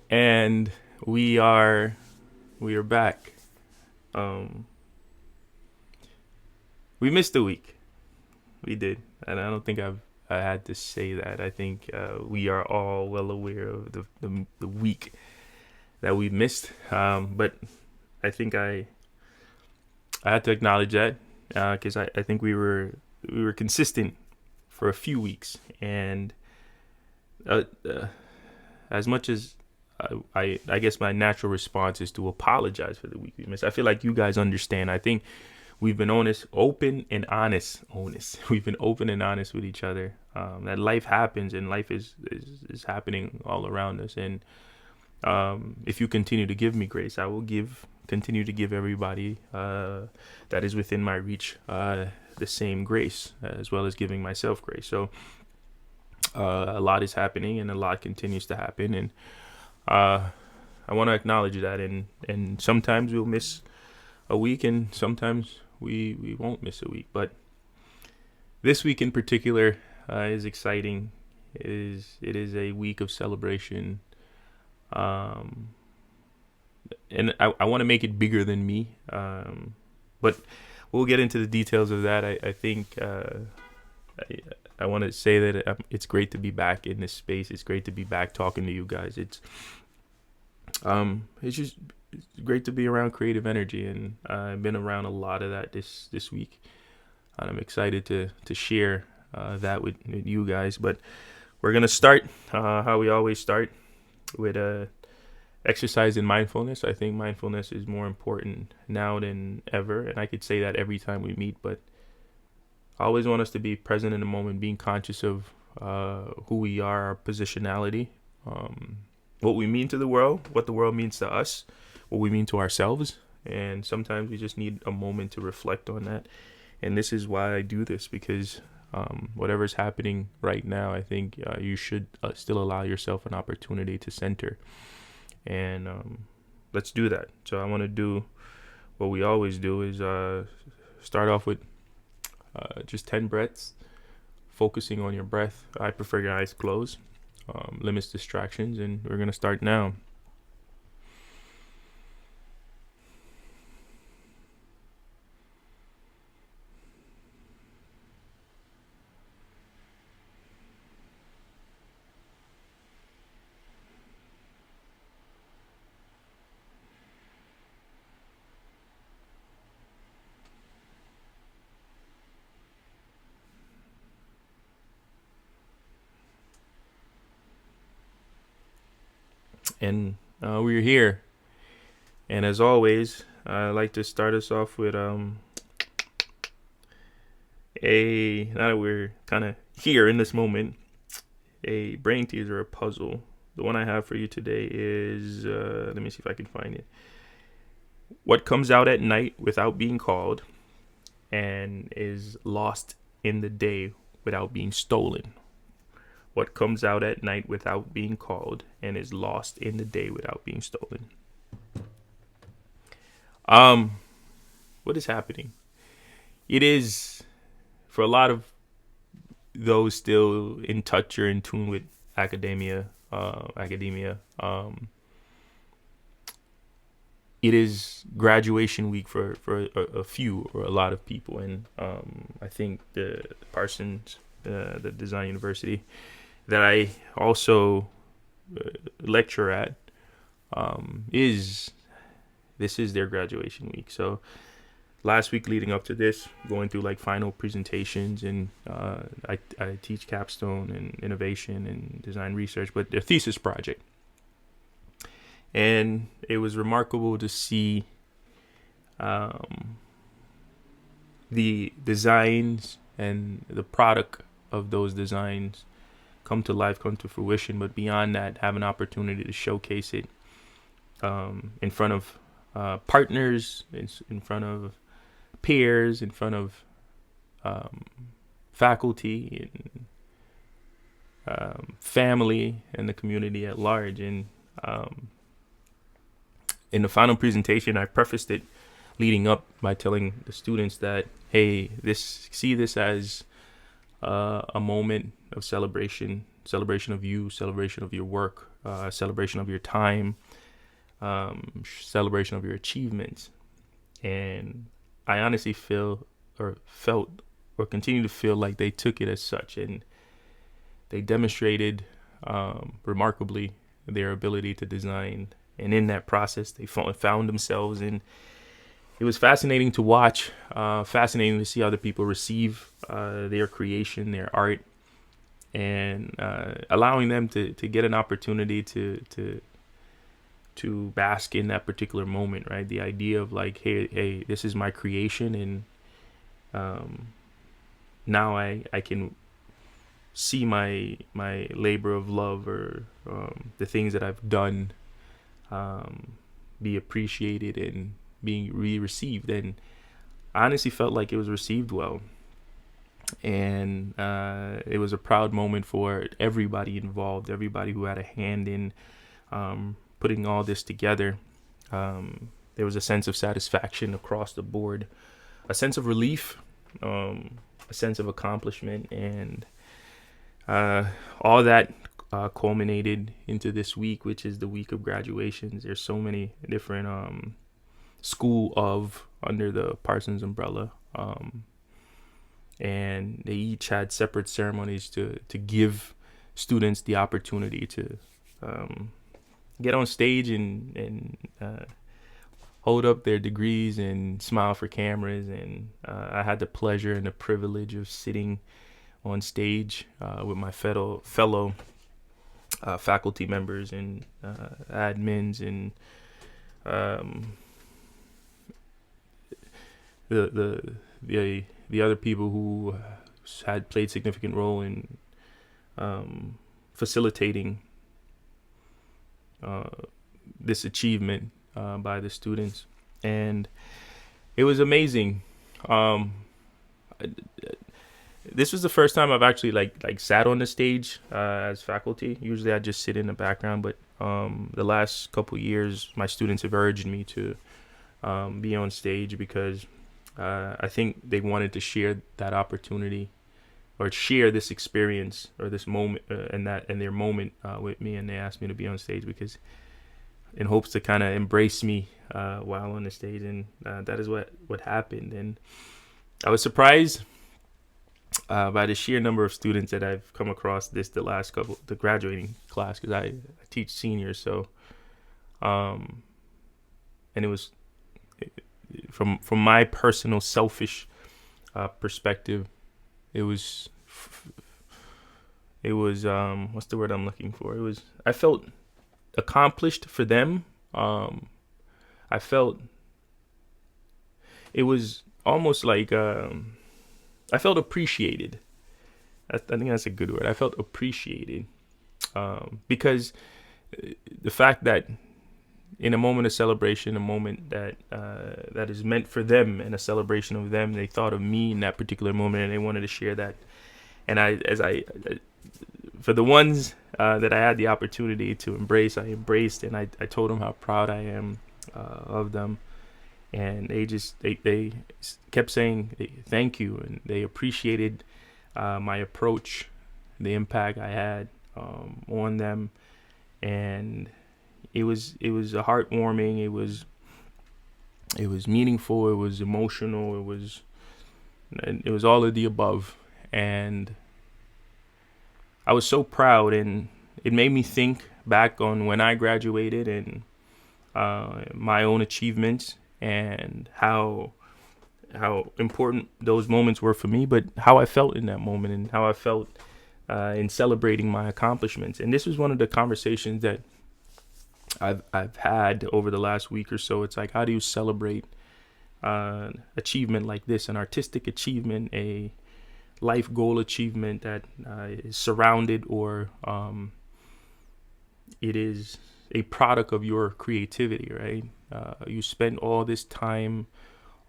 And we are back. Um, we missed a week. We did, and I don't think I had to say that. I think we are all well aware of the week that we missed. But I think I had to acknowledge that because I think we were consistent for a few weeks, and uh, uh, as much as I guess my natural response is to apologize for the week we missed. I feel like you guys understand. I think we've been honest. We've been open and honest with each other. That life happens, and life is happening all around us. And if you continue to give me grace, I will continue to give everybody that is within my reach the same grace, as well as giving myself grace. So a lot is happening, and a lot continues to happen, and uh, I want to acknowledge that. And sometimes we'll miss a week, and sometimes we won't miss a week. But this week in particular is exciting. It is a week of celebration, um, and I want to make it bigger than me. But we'll get into the details of that. I think I, I want to say that it's great to be back in this space. It's great to be back talking to you guys. It's just it's great to be around creative energy, and I've been around a lot of that this week, and I'm excited to share that with you guys. But we're gonna start how we always start with exercise and mindfulness. I think mindfulness is more important now than ever, and I could say that every time we meet. But I always want us to be present in the moment, being conscious of who we are, our positionality, um, what we mean to the world, what the world means to us, what we mean to ourselves. And sometimes we just need a moment to reflect on that. And this is why I do this, because whatever's happening right now, I think you should still allow yourself an opportunity to center. And let's do that. So I want to do what we always do is start off with just 10 breaths, focusing on your breath. I prefer your eyes closed, limits distractions, and we're going to start now. And we're here. And as always, I like to start us off with now that we're kind of here in this moment, a brain teaser, a puzzle. The one I have for you today is let me see if I can find it. What comes out at night without being called and is lost in the day without being stolen? What comes out at night without being called and is lost in the day without being stolen? Um, what is happening? It is for a lot of those still in touch or in tune with academia. It is graduation week for a few or a lot of people, and I think the Parsons, the Design University that I also lecture at, is this is their graduation week. So last week leading up to this, going through like final presentations, and I teach capstone and innovation and design research, but their thesis project. And it was remarkable to see um, the designs and the product of those designs come to life, come to fruition. But beyond that, have an opportunity to showcase it in front of partners, in front of peers, in front of um, faculty and family and the community at large. And um, in the final presentation, I prefaced it leading up by telling the students that, hey, see this as a moment of celebration of you, celebration of your work, celebration of your time, celebration of your achievements. And I honestly feel or felt or continue to feel like they took it as such, and they demonstrated remarkably their ability to design. And in that process, they found themselves, and it was fascinating to watch, fascinating to see other people receive their creation, their art, and allowing them to get an opportunity to bask in that particular moment, right? The idea of like, hey, this is my creation, and now I can see my labor of love, or the things that I've done, be appreciated and being received. And I honestly felt like it was received well, and it was a proud moment for everybody involved, everybody who had a hand in putting all this together. There was a sense of satisfaction across the board, a sense of relief, a sense of accomplishment, and all that culminated into this week, which is the week of graduations. There's so many different school of under the Parsons umbrella, and they each had separate ceremonies to give students the opportunity to get on stage and hold up their degrees and smile for cameras. And I had the pleasure and the privilege of sitting on stage with my fellow faculty members and admins, and the other people who had played significant role in facilitating this achievement by the students. And it was amazing. This was the first time I've actually like sat on the stage as faculty. Usually I just sit in the background, but the last couple years my students have urged me to be on stage, because I think they wanted to share that opportunity, or share this experience or this moment and their moment with me. And they asked me to be on stage because in hopes to kind of embrace me while on the stage. And that is what happened. And I was surprised by the sheer number of students that I've come across the graduating class, because I teach seniors. So, and it was from my personal selfish perspective, it was what's the word I'm looking for? I felt accomplished for them. I felt it was almost like I felt appreciated. I think that's a good word. I felt appreciated because the fact that in a moment of celebration, a moment that that is meant for them and a celebration of them, they thought of me in that particular moment, and they wanted to share that. And for the ones that I had the opportunity to embrace, I embraced, and I told them how proud I am of them. And they kept saying thank you, and they appreciated my approach, the impact I had on them. And it was a heartwarming, it was meaningful, it was emotional, it was all of the above. And I was so proud, and it made me think back on when I graduated and my own achievements, and how important those moments were for me, but how I felt in that moment, and how I felt in celebrating my accomplishments. And this was one of the conversations that I've had over the last week or so. It's like, how do you celebrate achievement like this, an artistic achievement, a life goal achievement that is surrounded, or it is a product of your creativity, right? You spend all this time,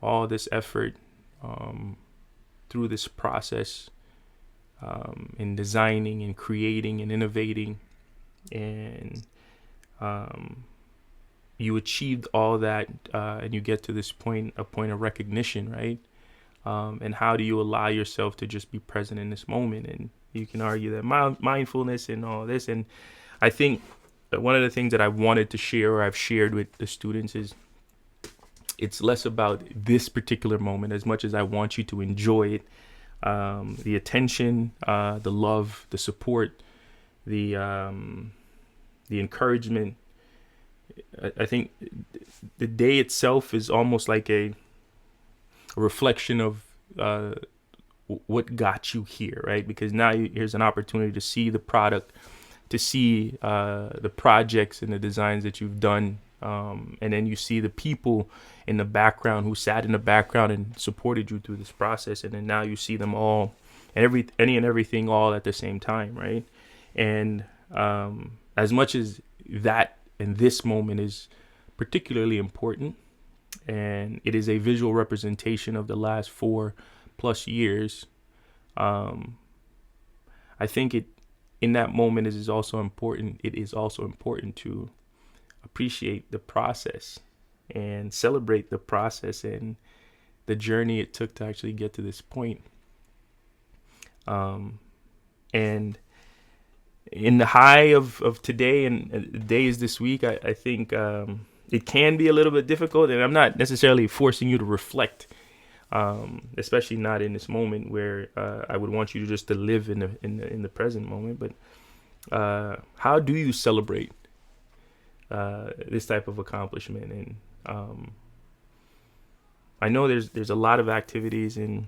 all this effort through this process in designing and creating and innovating, and you achieved all that, and you get to this point, a point of recognition, right? And how do you allow yourself to just be present in this moment? And you can argue that mindfulness and all this, and I think one of the things that I wanted to share, or I've shared with the students, is it's less about this particular moment as much as I want you to enjoy it. The attention, the love, the support, the encouragement. I think the day itself is almost like a reflection of what got you here, right? Because now here's an opportunity to see the product, to see the projects and the designs that you've done, and then you see the people in the background who sat in the background and supported you through this process, and then now you see them all, and everything all at the same time, right? And as much as that and this moment is particularly important, and it is a visual representation of the last 4+ years, I think in that moment is also important. It is also important to appreciate the process and celebrate the process and the journey it took to actually get to this point. And in the high of today and days this week, I think it can be a little bit difficult, and I'm not necessarily forcing you to reflect, especially not in this moment where I would want you to just to live in the present moment. But how do you celebrate this type of accomplishment? And I know there's a lot of activities and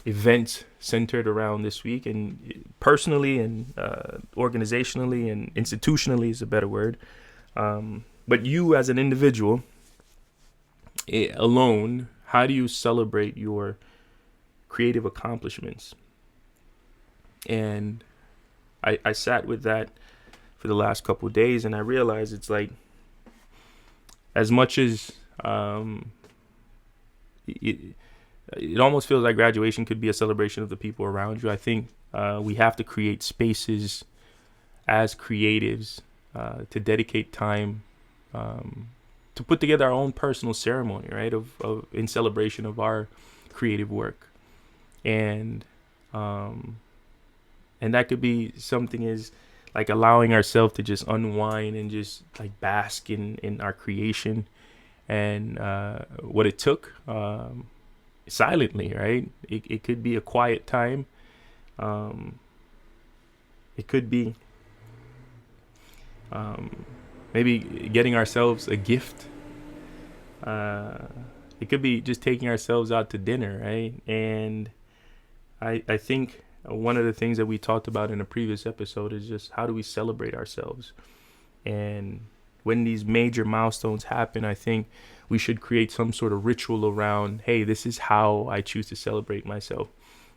events centered around this week, and personally and organizationally and institutionally is a better word. But you as an individual alone, how do you celebrate your creative accomplishments? And I sat with that for the last couple of days, and I realized it's like, as much as it almost feels like graduation could be a celebration of the people around you. I think we have to create spaces as creatives to dedicate time to put together our own personal ceremony, right? Of in celebration of our creative work, and that could be something as like allowing ourselves to just unwind and just like bask in our creation and what it took. Silently, right? It could be a quiet time. It could be maybe getting ourselves a gift. It could be just taking ourselves out to dinner, right? And I think one of the things that we talked about in a previous episode is just how do we celebrate ourselves? And when these major milestones happen, I think we should create some sort of ritual around, hey, this is how I choose to celebrate myself.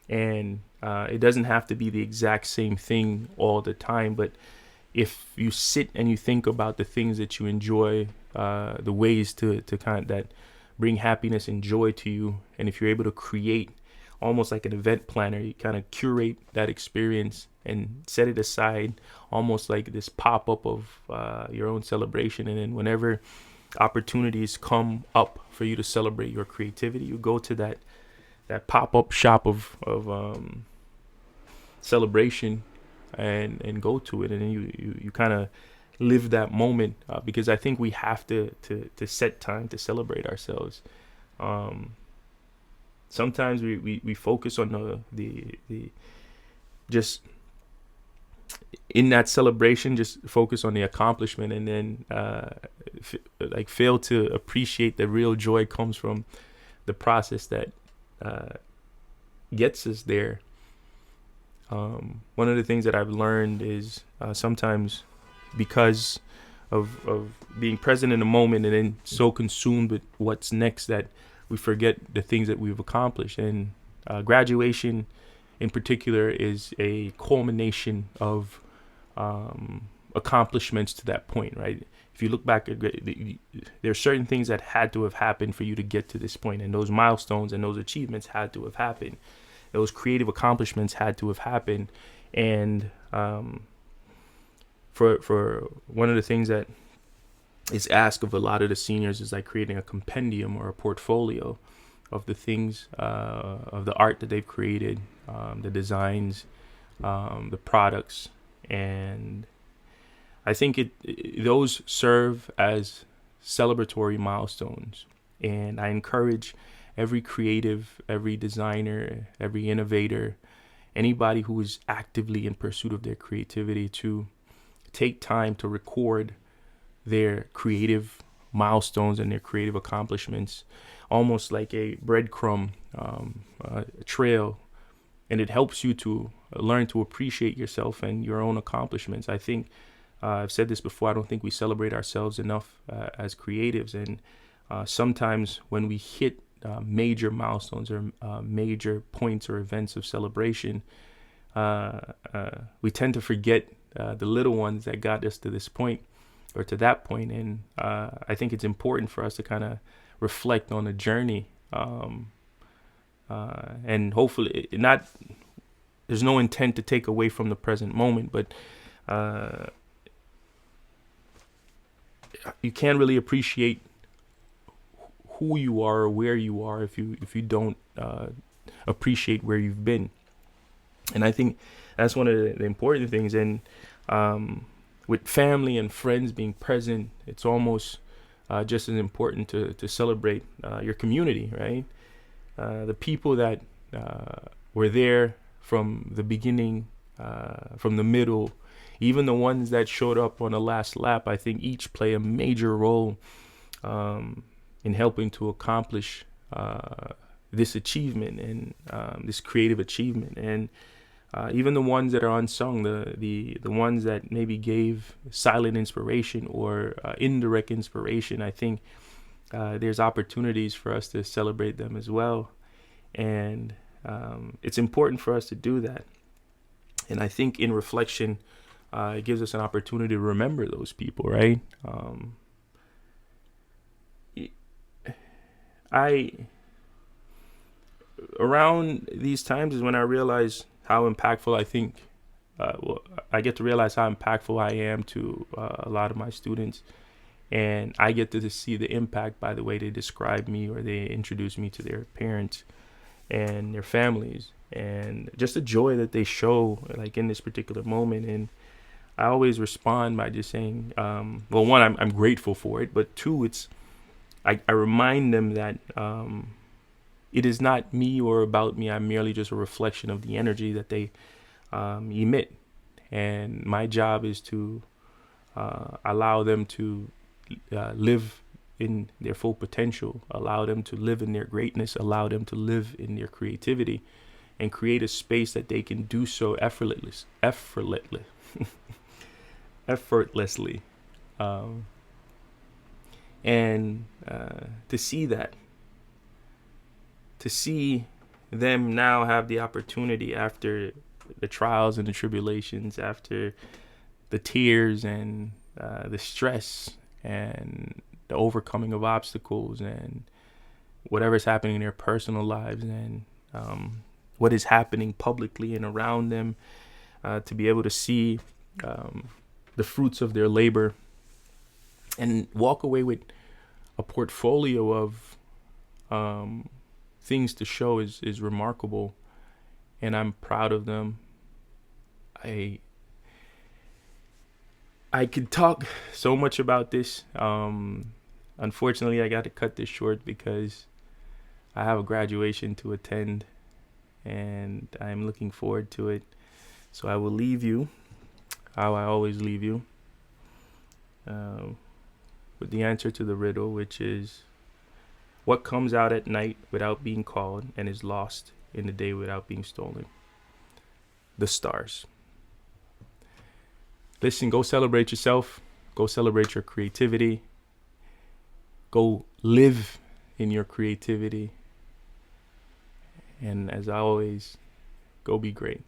And it doesn't have to be the exact same thing all the time, but if you sit and you think about the things that you enjoy, the ways to kind of that bring happiness and joy to you, and if you're able to create almost like an event planner, you kind of curate that experience and set it aside, almost like this pop-up of your own celebration. And then whenever opportunities come up for you to celebrate your creativity, you go to that pop-up shop of celebration and go to it, and then you kind of live that moment, because I think we have to set time to celebrate ourselves. Sometimes we focus on the just in that celebration, just focus on the accomplishment, and then fail to appreciate the real joy comes from the process that gets us there. One of the things that I've learned is sometimes because of being present in the moment and then so consumed with what's next that we forget the things that we've accomplished. And graduation in particular is a culmination of accomplishments to that point, right? If you look back at there are certain things that had to have happened for you to get to this point, and those milestones and those achievements had to have happened. Those creative accomplishments had to have happened. And for one of the things that is asked of a lot of the seniors is like creating a compendium or a portfolio of the things, of the art that they've created, the designs, the products, and I think those serve as celebratory milestones. And I encourage every creative, every designer, every innovator, anybody who is actively in pursuit of their creativity to take time to record their creative milestones and their creative accomplishments, almost like a breadcrumb trail. And it helps you to learn to appreciate yourself and your own accomplishments. I think I've said this before. I don't think we celebrate ourselves enough as creatives. And sometimes when we hit major milestones or major points or events of celebration, we tend to forget the little ones that got us to this point or to that point. And I think it's important for us to kind of reflect on the journey. And hopefully there's no intent to take away from the present moment, but you can't really appreciate who you are or where you are if you don't appreciate where you've been. And I think that's one of the important things. And with family and friends being present, it's almost just as important to celebrate your community, right? The people that were there from the beginning, from the middle, even the ones that showed up on the last lap. I think each play a major role in helping to accomplish this achievement and this creative achievement. And even the ones that are unsung, the ones that maybe gave silent inspiration or indirect inspiration, I think there's opportunities for us to celebrate them as well. And it's important for us to do that. And I think in reflection, it gives us an opportunity to remember those people, right? Around these times is when I realize how impactful I get to realize how impactful I am to a lot of my students. And I get to see the impact by the way they describe me or they introduce me to their parents and their families, and just the joy that they show like in this particular moment. And I always respond by just saying, well, one, I'm grateful for it, but two, I remind them that it is not me or about me. I'm merely just a reflection of the energy that they emit. And my job is to allow them to live in their full potential, allow them to live in their greatness, allow them to live in their creativity, and create a space that they can do so effortlessly. And to see that, to see them now have the opportunity after the trials and the tribulations, after the tears and the stress and the overcoming of obstacles and whatever's happening in their personal lives and what is happening publicly and around them, to be able to see the fruits of their labor and walk away with a portfolio of things to show is remarkable. And I'm proud of them. I could talk so much about this. Unfortunately, I got to cut this short because I have a graduation to attend and I'm looking forward to it. So I will leave you how I always leave you, with the answer to the riddle, which is, what comes out at night without being called and is lost in the day without being stolen? The stars. Listen, go celebrate yourself. Go celebrate your creativity. Go live in your creativity. And as always, go be great.